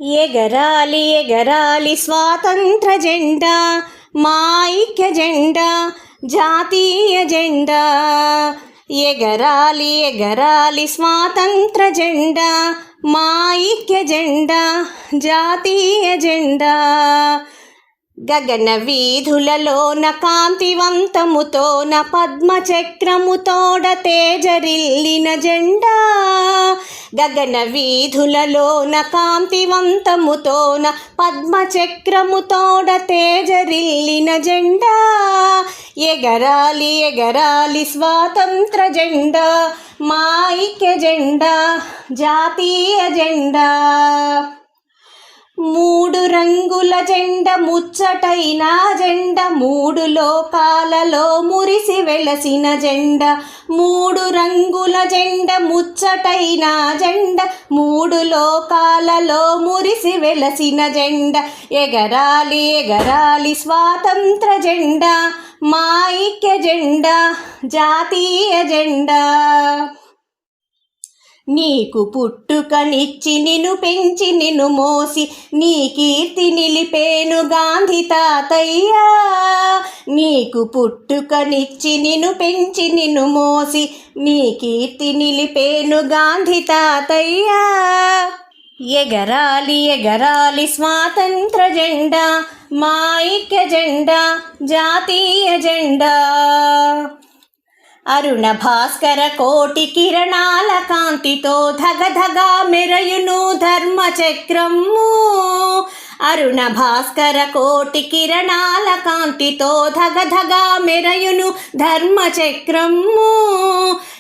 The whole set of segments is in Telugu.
ఎగరాలి ఎగరాలి స్వాతంత్ర జెండా, మా ఐక్య జెండా, జాతీయ జెండా. ఎగరాలి ఎగరాలి స్వాతంత్ర జెండా, మా ఐక్య జెండా, జాతీయ జెండా. గగన వీధులలోన కాంతివంతముతోన పద్మచక్రముతోడ తేజరిల్లిన జెండా. గగన వీధులలోన కాంతివంతముతోన పద్మచక్రముతోడ తేజరిల్లిన జెండా. ఎగరాలి ఎగరాలి స్వాతంత్ర జెండా, మా ఐక్య జెండా, జాతీయ జెండా. మూడు రంగుల జెండ ముచ్చటైన జెండ, మూడు లోకాలలో మురిసి వెలసిన జెండ. మూడు రంగుల జెండ ముచ్చటైన జెండ, మూడు లోకాలలో మురిసి వెలసిన జెండ. ఎగరాలి ఎగరాలి స్వాతంత్ర జెండా, మా ఐక్య జెండా, జాతీయ జెండా. నీకు పుట్టుకనిచ్చి నిన్ను పెంచి నిన్ను మోసి నీ కీర్తి నిలిపేను గాంధీ తాతయ్య. నీకు పుట్టుకనిచ్చి నిన్ను పెంచి నిన్ను మోసి నీ కీర్తి నిలిపేను గాంధీ తాతయ్య. ఎగరాలి ఎగరాలి స్వాతంత్ర జెండా, మా ఐక్య జెండా, జాతీయ జెండా. అరుణ భాస్కర కోటి కిరణాల కాంతితో ధగధగ మెరయును ధర్మచక్రము. అరుణ భాస్కర కోటి కిరణాల కాంతితో ధగధగ మెరయును ధర్మచక్రము.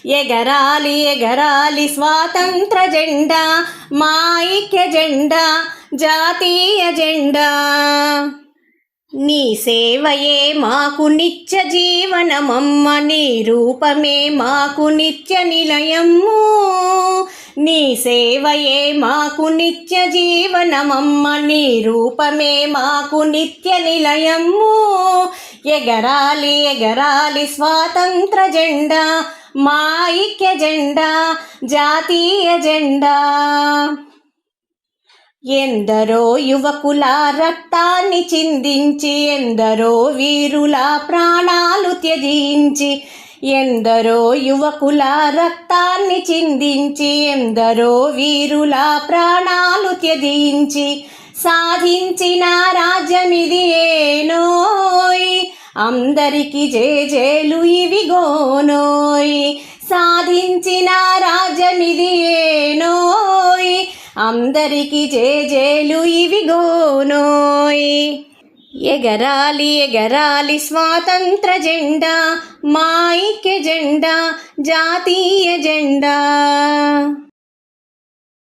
ఎగరాలి ఎగరాలి స్వాతంత్ర జెండా, మా ఐక్య జెండా, జాతీయ జెండా. నీ సేవయే మాకు నిత్య జీవనమమ్మ, నీ రూపమే మాకు నిత్య నిలయము. నీ సేవయే మాకు నిత్య జీవనమమ్మ, నీ రూపమే మాకు నిత్య నిలయము. ఎగరాలి ఎగరాలి స్వాతంత్ర జెండా, మా ఐక్య జెండా, జాతీయ జెండా. ఎందరో యువకుల రక్తాన్ని చిందించి, ఎందరో వీరుల ప్రాణాలు త్యజించి, ఎందరో యువకుల రక్తాన్ని చిందించి, ఎందరో వీరుల ప్రాణాలు త్యజించి సాధించిన రాజ్యమిది ఏనోయ్. అందరికి జేజేలు ఇవిగోనోయ్. సాధించిన రాజ్యమిది ఏనోయ్, అందరికి జేజేలు ఇవిగోనోయ్. ఎగరాలి ఎగరాలి స్వాతంత్ర జెండా, మా ఐక్య జెండా, జాతీయ జెండా.